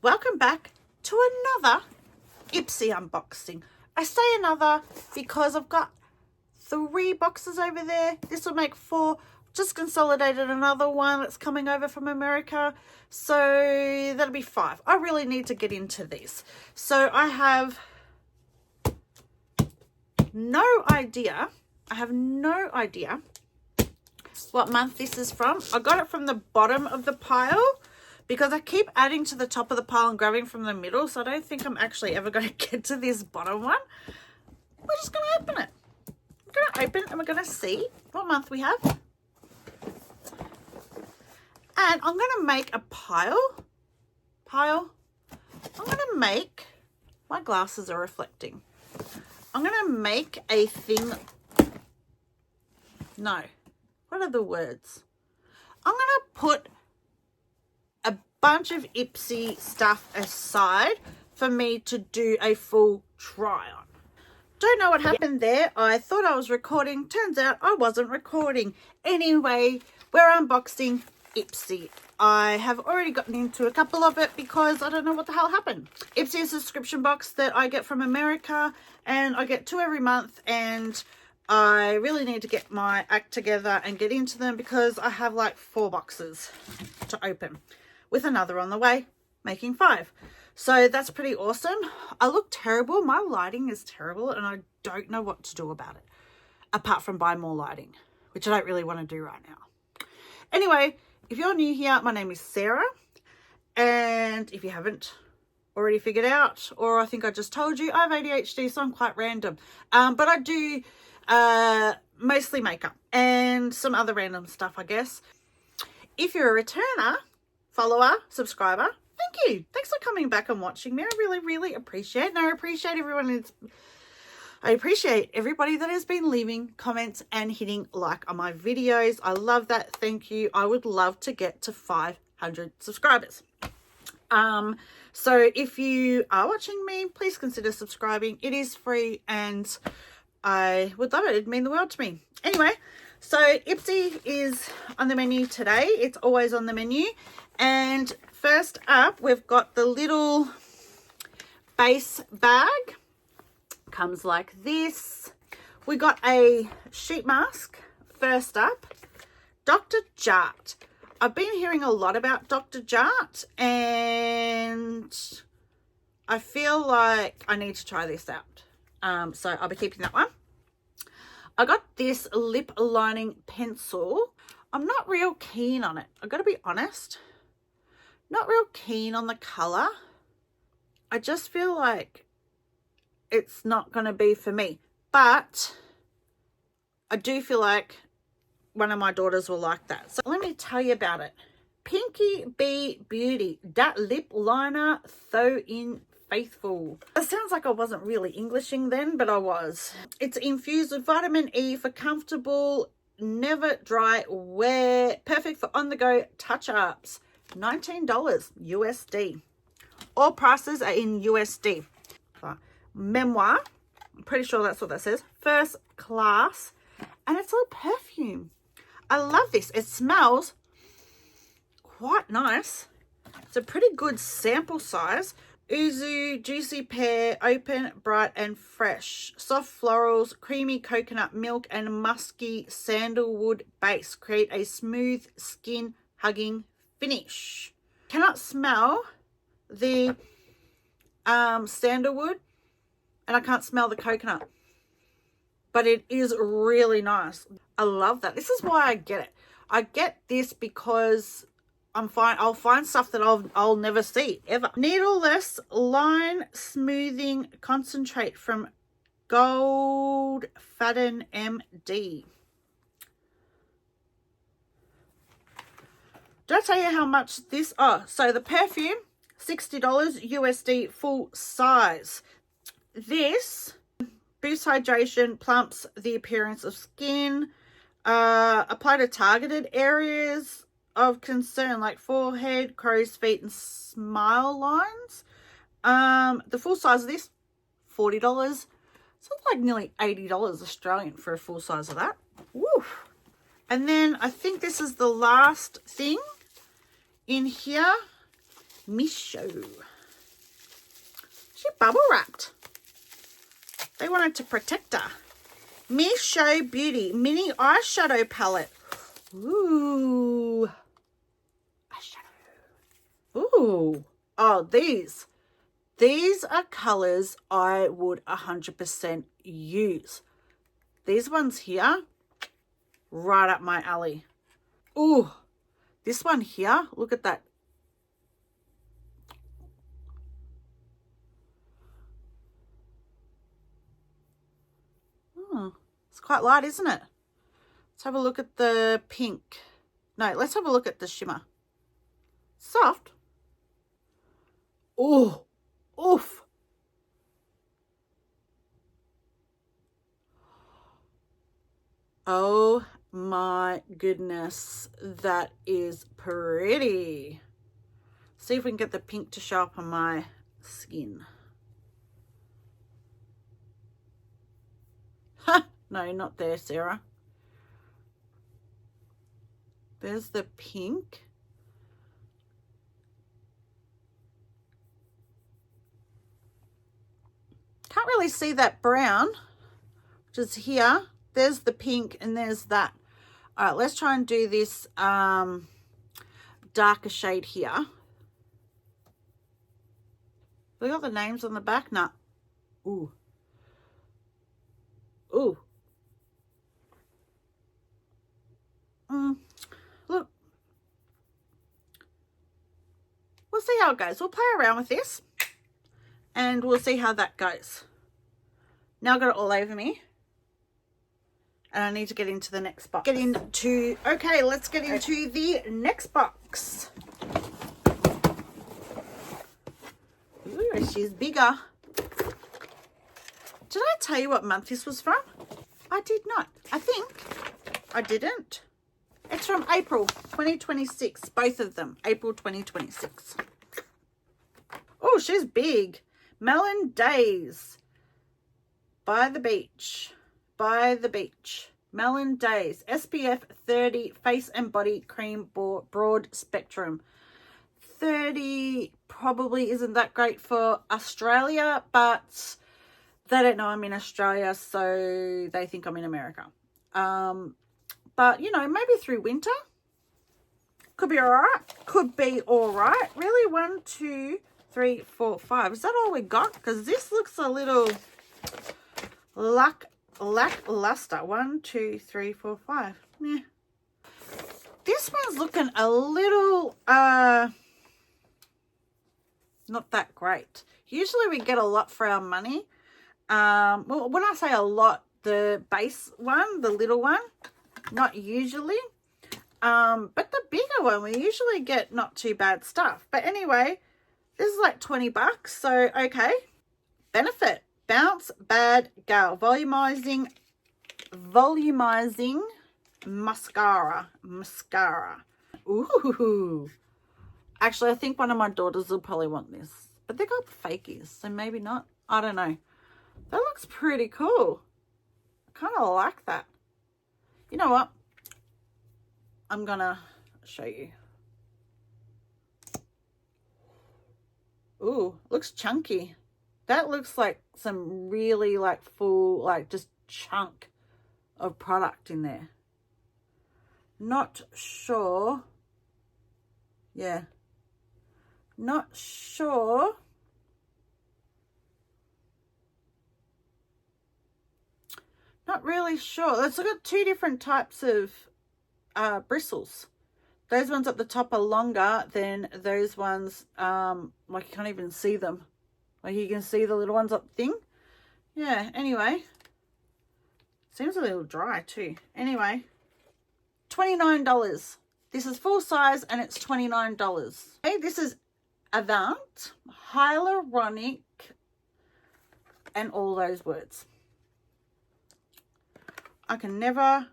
welcome back to another Ipsy unboxing. I say another because I've got 3 boxes over there. This will make 4. Just consolidated another one that's coming over from America, so that'll be 5. I really need to get into these. So I have no idea. What month this is from. I got it from the bottom of the pile because I keep adding to the top of the pile and grabbing from the middle, so I don't think I'm actually ever going to get to this bottom one. We're just going to open it. We're going to open it and we're going to see what month we have. And I'm going to make a pile. I'm going to make, my glasses are reflecting. I'm going to make a thing. No. What are the words? I'm going to put a bunch of Ipsy stuff aside for me to do a full try on. Don't know what happened there. I thought I was recording. Turns out I wasn't recording. Anyway, we're unboxing Ipsy. I have already gotten into a couple of it because I don't know what the hell happened. Ipsy is a subscription box that I get from America, and I get 2 every month, and I really need to get my act together and get into them because I have like 4 boxes to open with another on the way, making 5. So that's pretty awesome. I look terrible. My lighting is terrible and I don't know what to do about it apart from buy more lighting, which I don't really want to do right now. Anyway, if you're new here, my name is Sarah, and if you haven't already figured out, or I think I just told you, I have ADHD, so I'm quite random. But I do mostly makeup and some other random stuff, I guess. If you're a returner, follower, subscriber, thank you. Thanks for coming back and watching me. I really appreciate it. And I appreciate everybody that has been leaving comments and hitting like on my videos. I love that. Thank you. I would love to get to 500 subscribers. So if you are watching me, please consider subscribing. It is free and I would love it. It'd mean the world to me. Anyway, so Ipsy is on the menu today. It's always on the menu. And first up, we've got the little base bag. Comes like this. We got a sheet mask. First up, Dr. Jart. I've been hearing a lot about Dr. Jart and I feel like I need to try this out. So I'll be keeping that one. I got this lip lining pencil. I'm not real keen on it. I've got to be honest. Not real keen on the colour. I just feel like it's not going to be for me, but I do feel like one of my daughters will like that. So let me tell you about it. Pinky Bee Beauty, that lip liner, so in faithful. It sounds like I wasn't really Englishing then, but I was. It's infused with vitamin E for comfortable, never dry wear, perfect for on-the-go touch-ups. $19 USD. All prices are in USD. Memoir, I'm pretty sure that's what that says. First class, and it's all perfume. I love this. It smells quite nice. It's a pretty good sample size. Yuzu, juicy pear, open, bright and fresh. Soft florals, creamy coconut milk and musky sandalwood base create a smooth skin hugging finish. Cannot smell the sandalwood. And I can't smell the coconut. But it is really nice. I love that. This is why I get it. I get this because I'll find stuff that I'll never see, ever. Needleless Line Smoothing Concentrate from Gold Faden MD. Did I tell you how much this? Oh, so the perfume, $60 USD full size. This boosts hydration, plumps the appearance of skin, apply to targeted areas of concern like forehead, crow's feet, and smile lines. The full size of this, $40. So it's like nearly $80 Australian for a full size of that. Woo! And then I think this is the last thing in here. Misho. She bubble wrapped. They wanted to protect her. Me Show Beauty mini eyeshadow palette. Ooh. Eyeshadow. Ooh. Oh, these. These are colours I would 100% use. These ones here, right up my alley. Ooh. This one here, look at that. It's quite light, isn't it? Let's have a look at the pink. No, let's have a look at the shimmer. Soft. Oh, oof. Oh my goodness, that is pretty. See if we can get the pink to show up on my skin. No, not there, Sarah. There's the pink. Can't really see that brown, which is here. There's the pink and there's that. All right, let's try and do this darker shade here. We got the names on the back? Nah. Ooh. Ooh. Look. We'll see how it goes. We'll play around with this and we'll see how that goes. Now I've got it all over me. And I need to get into the next box. Okay, let's get into the next box. Ooh, she's bigger. Did I tell you what month this was from? I did not. I think I didn't. It's from April 2026. Both of them. April 2026. Oh, she's big. Melon Days. By the beach. By the beach. Melon Days. SPF 30 face and body cream broad spectrum. 30 probably isn't that great for Australia, but they don't know I'm in Australia, so they think I'm in America. But, you know, maybe through winter. Could be all right. Could be all right. Really, 1, 2, 3, 4, 5. Is that all we got? Because this looks a little lackluster. 1, 2, 3, 4, 5. Yeah. This one's looking a little, not that great. Usually we get a lot for our money. Well, when I say a lot, the base one, the little one, not usually. But the bigger one, we usually get not too bad stuff. But anyway, this is like 20 bucks. So, okay. Benefit. Bounce Bad Gal. Volumizing mascara. Ooh. Actually, I think one of my daughters will probably want this. But they got fakies, so maybe not. I don't know. That looks pretty cool. I kind of like that. You know what? I'm going to show you. Ooh, looks chunky. That looks like some really like full, like just chunk of product in there. Not sure. Yeah. Not sure. Not really sure. It's got two different types of bristles. Those ones at the top are longer than those ones, like you can't even see them. Like you can see the little ones up thing. Yeah, anyway. Seems a little dry too. Anyway, $29. This is full size and it's $29. Okay, this is Avant, hyaluronic, and all those words. I can never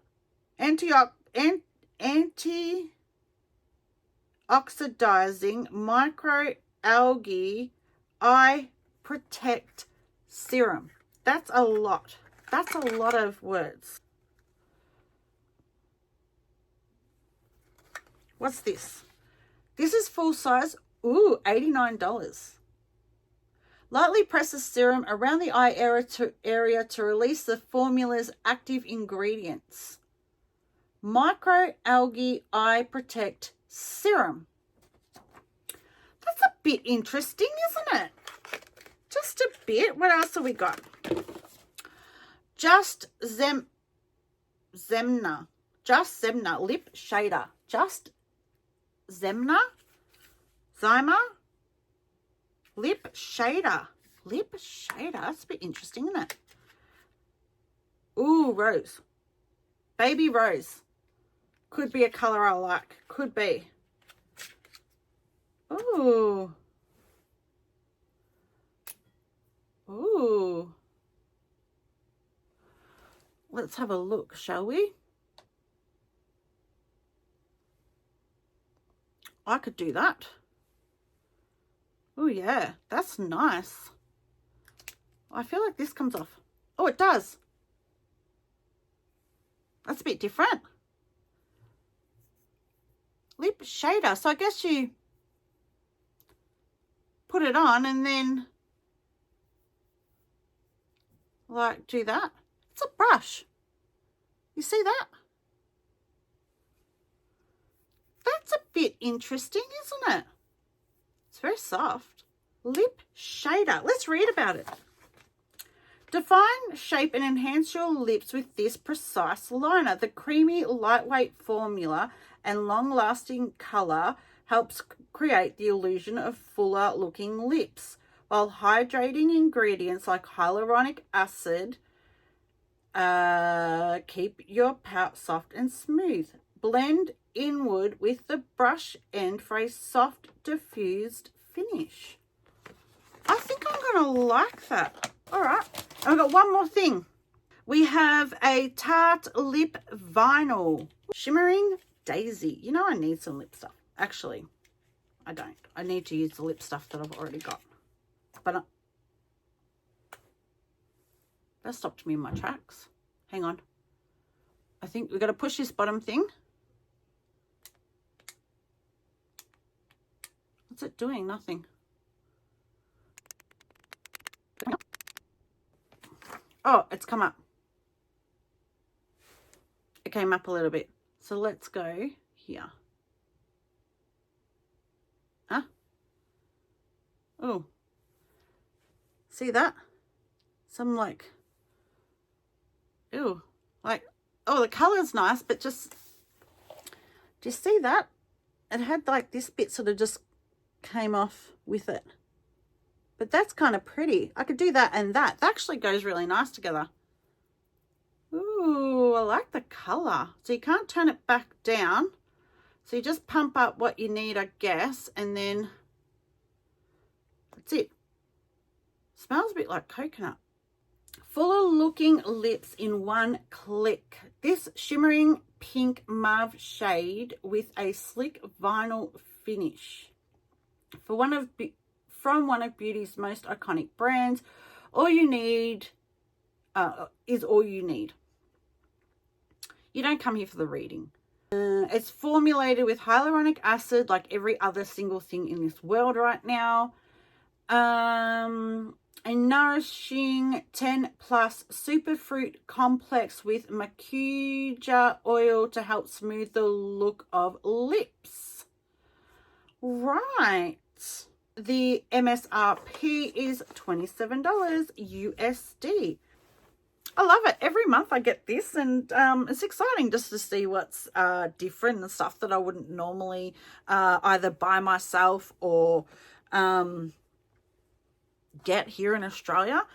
anti-oxidizing microalgae eye protect serum. That's a lot. That's a lot of words. What's this? This is full size. Ooh, $89. Lightly press the serum around the eye area to release the formula's active ingredients. Microalgae Eye Protect Serum. That's a bit interesting, isn't it? Just a bit. What else have we got? Just Zemna Lip Shader. Just Zyma Lip Shader. Lip Shader. That's a bit interesting, isn't it? Ooh, rose. Baby rose. Could be a colour I like. Could be. Ooh. Ooh. Let's have a look, shall we? I could do that. Oh, yeah. That's nice. I feel like this comes off. Oh, it does. That's a bit different. Lip shader. So I guess you put it on and then like do that. It's a brush. You see that? That's a bit interesting, isn't it? It's very soft. Lip shader. Let's read about it. Define, shape, and enhance your lips with this precise liner. The creamy, lightweight formula and long-lasting colour helps create the illusion of fuller-looking lips, while hydrating ingredients like hyaluronic acid keep your pout soft and smooth. Blend inward with the brush end for a soft, diffused finish. I think I'm going to like that. All right. I've got one more thing. We have a Tarte Lip Vinyl Shimmering Daisy. You know I need some lip stuff. Actually, I don't. I need to use the lip stuff that I've already got. But that stopped me in my tracks. Hang on. I think we've got to push this bottom thing. What's it doing? Nothing. Oh, it's come up. It came up a little bit. So let's go here. Huh? Oh. See that? Some like, ew. Like, oh, the colour's nice, but just, do you see that? It had like this bit sort of just came off with it. But that's kind of pretty. I could do that and that. That actually goes really nice together. Ooh, I like the colour. So you can't turn it back down. So you just pump up what you need, I guess. And then that's it. Smells a bit like coconut. Fuller looking lips in one click. This shimmering pink mauve shade with a slick vinyl finish. From one of beauty's most iconic brands, all you need is all you need. You don't come here for the reading. It's formulated with hyaluronic acid, like every other single thing in this world right now. A nourishing 10+ superfruit complex with macuja oil to help smooth the look of lips. Right. The MSRP is $27 USD. I love it. Every month I get this, and it's exciting just to see what's different and stuff that I wouldn't normally either buy myself or get here in Australia.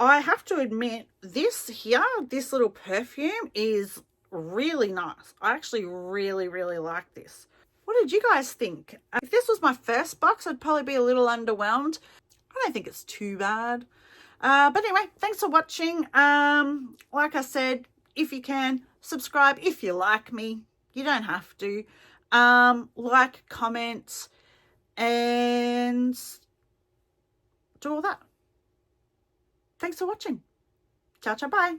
I have to admit, this here, this little perfume is really nice. I actually really, really like this. What did you guys think? If this was my first box, I'd probably be a little underwhelmed. I don't think it's too bad. But anyway, thanks for watching. Like I said, if you can, subscribe if you like me. You don't have to. Like, comment, and do all that. Thanks for watching. Ciao, ciao, bye.